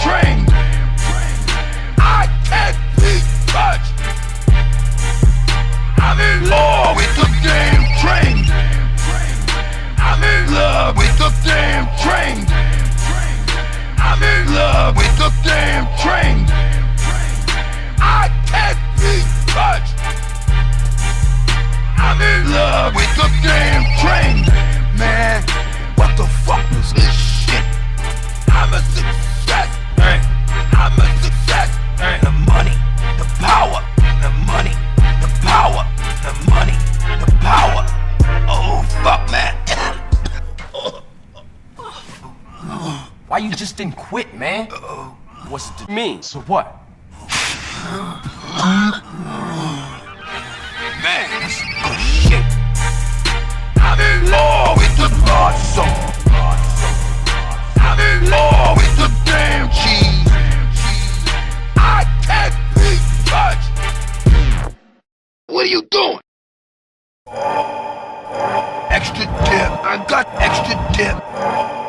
train. I can't be touched. I'm in love with the damn train. I'm in love with the damn train. I'm in love with the damn train. I can't be touched. I'm in love with the damn train. Man, what the fuck is this shit? I'm a success. Hey. I'm a success. Hey. The money, the power, the money, the power, the money, the power. Oh fuck, man. Why you just didn't quit, man? What's it mean? So what? Man, that's good shit. I'm in love with the blood song. I'm in love with the damn cheese. I can't be touched. What are you doing? Extra dip. I got extra dip.